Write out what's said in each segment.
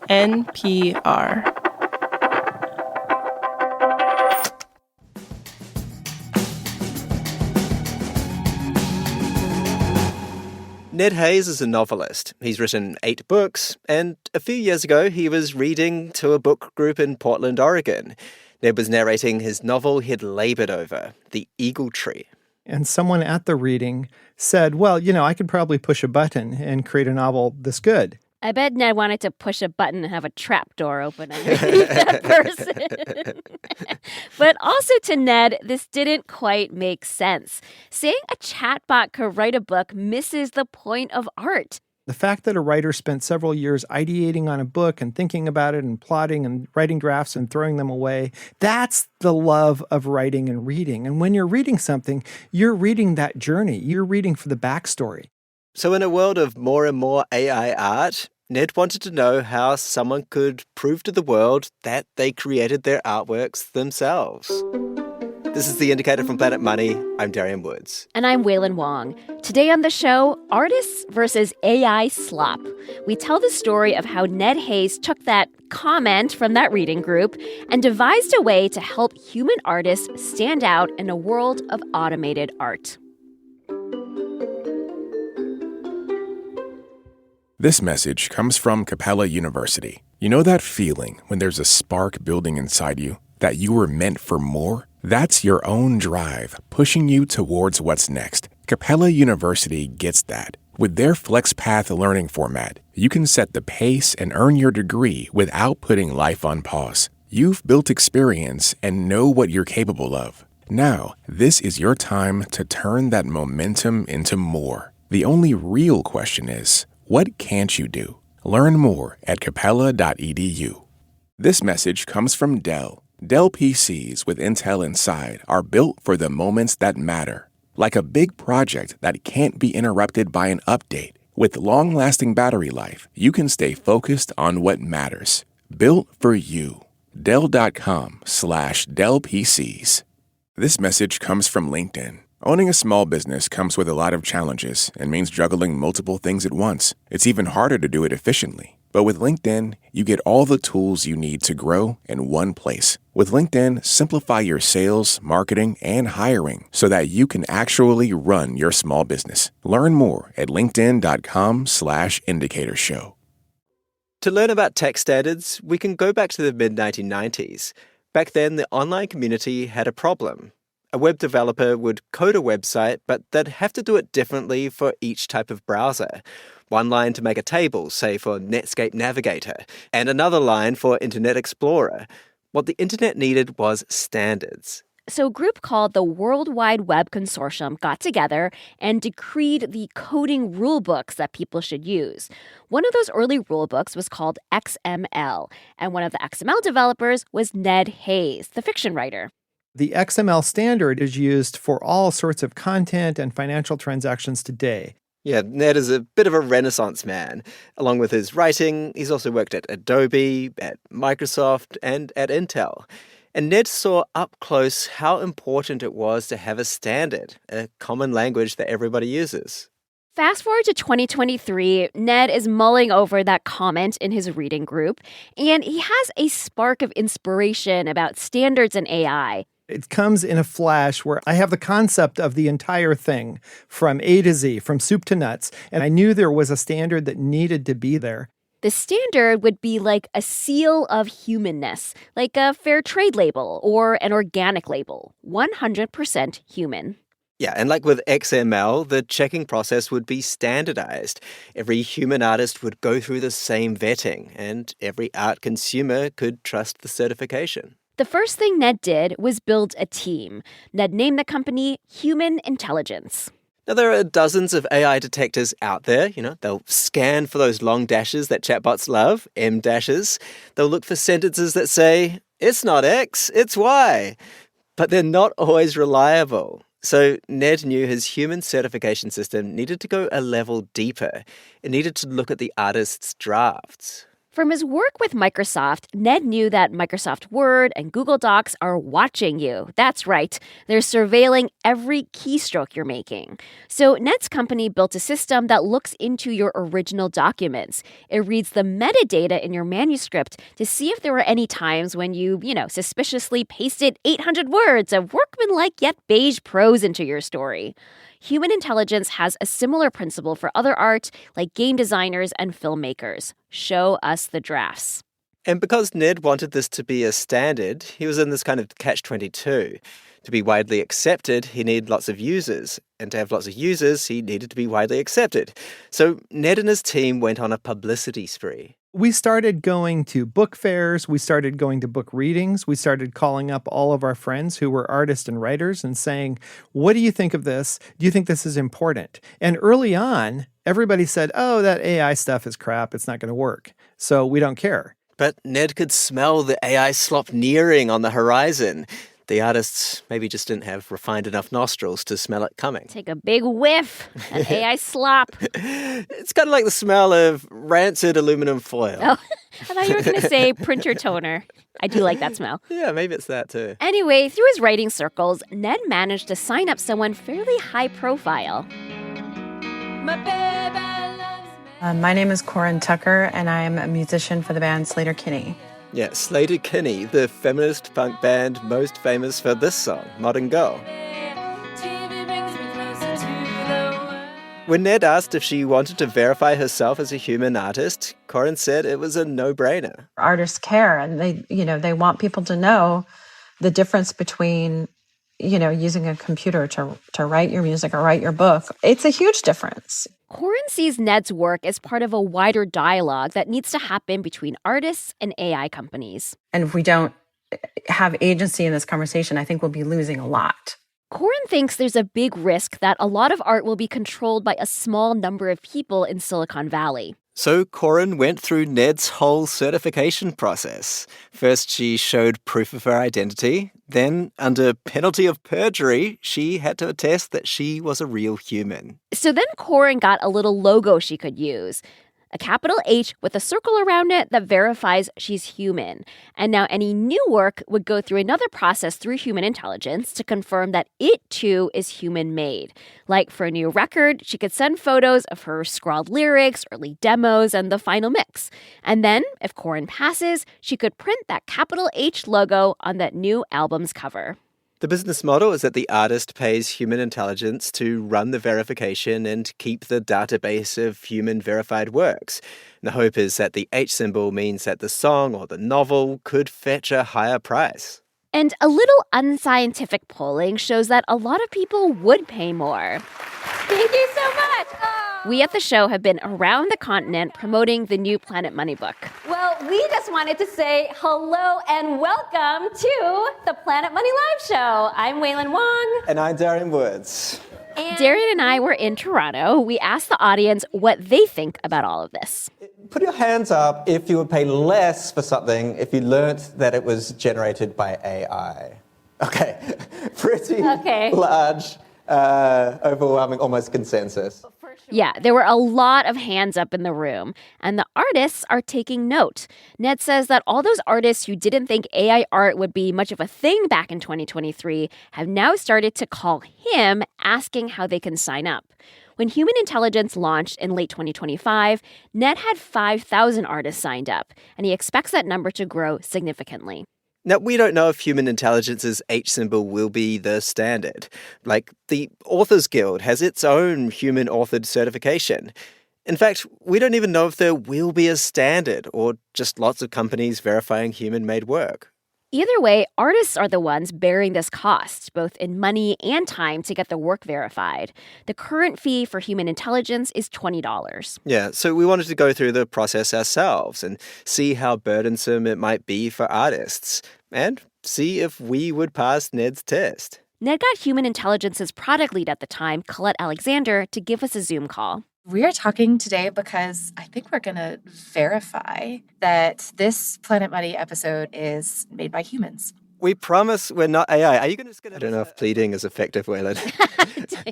NPR. Ned Hayes is a novelist. He's written 8 books, and a few years ago he was reading to a book group in Portland, Oregon. Ned was narrating his novel he'd labored over, The Eagle Tree. And someone at the reading said, well, I could probably push a button and create a novel this good. I bet Ned wanted to push a button and have a trap door open underneath that person. But also to Ned, this didn't quite make sense. Saying a chatbot could write a book misses the point of art. The fact that a writer spent several years ideating on a book and thinking about it and plotting and writing drafts and throwing them away, that's the love of writing and reading. And when you're reading something, you're reading that journey. You're reading for the backstory. So in a world of more and more AI art, Ned wanted to know how someone could prove to the world that they created their artworks themselves. This is The Indicator from Planet Money. I'm Darian Woods. And I'm Waylon Wong. Today on the show, artists versus AI slop. We tell the story of how Ned Hayes took that comment from that reading group and devised a way to help human artists stand out in a world of automated art. This message comes from Capella University. You know that feeling when there's a spark building inside you, that you were meant for more? That's your own drive, pushing you towards what's next. Capella University gets that. With their FlexPath learning format, you can set the pace and earn your degree without putting life on pause. You've built experience and know what you're capable of. Now, this is your time to turn that momentum into more. The only real question is, what can't you do? Learn more at capella.edu. This message comes from Dell. Dell PCs with Intel inside are built for the moments that matter. Like a big project that can't be interrupted by an update. With long-lasting battery life, you can stay focused on what matters. Built for you. Dell.com/Dell PCs. This message comes from LinkedIn. Owning a small business comes with a lot of challenges and means juggling multiple things at once. It's even harder to do it efficiently. But with LinkedIn, you get all the tools you need to grow in one place. With LinkedIn, simplify your sales, marketing, and hiring so that you can actually run your small business. Learn more at linkedin.com/indicator show. To learn about tech standards, we can go back to the mid-1990s. Back then, the online community had a problem. A web developer would code a website, but they'd have to do it differently for each type of browser. One line to make a table, say for Netscape Navigator, and another line for Internet Explorer. What the internet needed was standards. So a group called the World Wide Web Consortium got together and decreed the coding rule books that people should use. One of those early rule books was called XML, and one of the XML developers was Ned Hayes, the fiction writer. The XML standard is used for all sorts of content and financial transactions today. Yeah, Ned is a bit of a Renaissance man. Along with his writing, he's also worked at Adobe, at Microsoft, and at Intel. And Ned saw up close how important it was to have a standard, a common language that everybody uses. Fast forward to 2023, Ned is mulling over that comment in his reading group, and he has a spark of inspiration about standards and AI. It comes in a flash where I have the concept of the entire thing from A to Z, from soup to nuts, and I knew there was a standard that needed to be there. The standard would be like a seal of humanness, like a fair trade label or an organic label, 100% human. Yeah, and like with XML, the checking process would be standardized. Every human artist would go through the same vetting, and every art consumer could trust the certification. The first thing Ned did was build a team. Ned named the company Human Intelligence. Now, there are dozens of AI detectors out there. They'll scan for those long dashes that chatbots love, M dashes. They'll look for sentences that say, it's not X, it's Y. But they're not always reliable. So Ned knew his human certification system needed to go a level deeper. It needed to look at the artist's drafts. From his work with Microsoft, Ned knew that Microsoft Word and Google Docs are watching you. That's right. They're surveilling every keystroke you're making. So Ned's company built a system that looks into your original documents. It reads the metadata in your manuscript to see if there were any times when you suspiciously pasted 800 words of workmanlike yet beige prose into your story. Human intelligence has a similar principle for other art, like game designers and filmmakers. Show us the drafts. And because Ned wanted this to be a standard, he was in this kind of catch-22. To be widely accepted, he needed lots of users. And to have lots of users, he needed to be widely accepted. So Ned and his team went on a publicity spree. We started going to book fairs. We started going to book readings. We started calling up all of our friends who were artists and writers and saying, what do you think of this? Do you think this is important? And early on, everybody said, oh, that AI stuff is crap. It's not going to work. So we don't care. But Ned could smell the AI slop nearing on the horizon. The artists maybe just didn't have refined enough nostrils to smell it coming. Take a big whiff of AI slop. It's kind of like the smell of rancid aluminum foil. Oh, I thought you were going to say printer toner. I do like that smell. Yeah, maybe it's that too. Anyway, through his writing circles, Ned managed to sign up someone fairly high profile. My name is Corin Tucker, and I am a musician for the band Sleater-Kinney. Yeah, Sleater-Kinney, the feminist punk band most famous for this song, Modern Girl. When Ned asked if she wanted to verify herself as a human artist, Corin said it was a no-brainer. Artists care, and they want people to know the difference between, using a computer to write your music or write your book. It's a huge difference. Corin sees Ned's work as part of a wider dialogue that needs to happen between artists and AI companies. And if we don't have agency in this conversation, I think we'll be losing a lot. Corin thinks there's a big risk that a lot of art will be controlled by a small number of people in Silicon Valley. So Corin went through Ned's whole certification process. First, she showed proof of her identity. Then, under penalty of perjury, she had to attest that she was a real human. So then Corin got a little logo she could use. A capital H with a circle around it that verifies she's human. And now any new work would go through another process through human intelligence to confirm that it, too, is human-made. Like for a new record, she could send photos of her scrawled lyrics, early demos, and the final mix. And then, if Corin passes, she could print that capital H logo on that new album's cover. The business model is that the artist pays human intelligence to run the verification and keep the database of human verified works. And the hope is that the H symbol means that the song or the novel could fetch a higher price. And a little unscientific polling shows that a lot of people would pay more. Thank you so much. We at the show have been around the continent promoting the new Planet Money book. Well, we just wanted to say hello and welcome to the Planet Money Live Show. I'm Waylon Wong. And I'm Darian Woods. Darian and I were in Toronto. We asked the audience what they think about all of this. Put your hands up if you would pay less for something if you learnt that it was generated by AI. Okay, pretty large, overwhelming, almost consensus. Yeah, there were a lot of hands up in the room, and the artists are taking note. Ned says that all those artists who didn't think AI art would be much of a thing back in 2023 have now started to call him, asking how they can sign up. When Human Intelligence launched in late 2025, Ned had 5,000 artists signed up, and he expects that number to grow significantly. Now, we don't know if human intelligence's H symbol will be the standard. Like, the Authors Guild has its own human-authored certification. In fact, we don't even know if there will be a standard or just lots of companies verifying human-made work. Either way, artists are the ones bearing this cost, both in money and time to get the work verified. The current fee for human intelligence is $20. Yeah, so we wanted to go through the process ourselves and see how burdensome it might be for artists, and see if we would pass Ned's test. Ned got Human Intelligence's product lead at the time, Colette Alexander, to give us a Zoom call. We are talking today because I think we're going to verify that this Planet Money episode is made by humans. We promise we're not AI. Are you just going to... I don't know if pleading is effective, Waylon.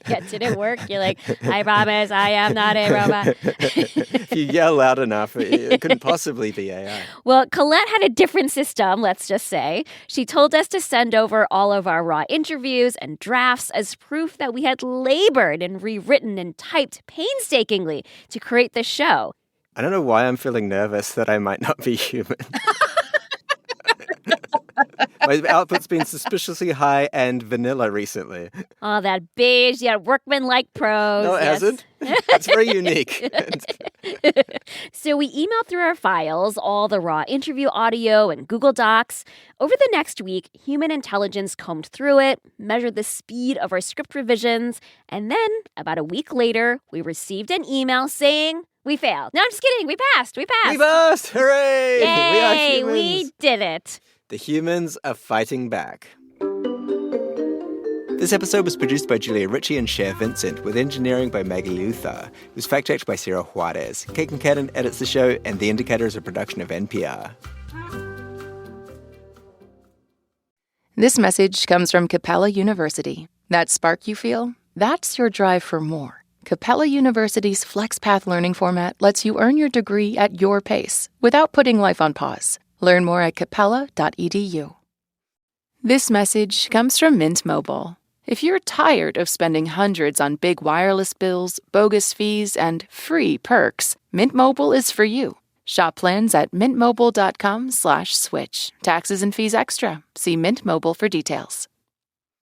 Yeah, did it work? You're like, I promise I am not a robot. If you yell loud enough, it couldn't possibly be AI. Well, Colette had a different system, let's just say. She told us to send over all of our raw interviews and drafts as proof that we had labored and rewritten and typed painstakingly to create this show. I don't know why I'm feeling nervous that I might not be human. My output's been suspiciously high and vanilla recently. Oh, that beige, workman-like prose. No, it hasn't. It's very unique. So we emailed through our files all the raw interview audio and Google Docs. Over the next week, human intelligence combed through it, measured the speed of our script revisions, and then, about a week later, we received an email saying... we failed. No, I'm just kidding. We passed. We passed. Hooray! Yay, we are humans. We did it. The humans are fighting back. This episode was produced by Julia Ritchie and Cher Vincent, with engineering by Maggie Luther. It was fact-checked by Sarah Juarez. Kate Kincaidin edits the show, and The Indicator is a production of NPR. This message comes from Capella University. That spark you feel? That's your drive for more. Capella University's FlexPath learning format lets you earn your degree at your pace without putting life on pause. Learn more at capella.edu. This message comes from Mint Mobile. If you're tired of spending hundreds on big wireless bills, bogus fees, and free perks, Mint Mobile is for you. Shop plans at mintmobile.com/switch. Taxes and fees extra. See Mint Mobile for details.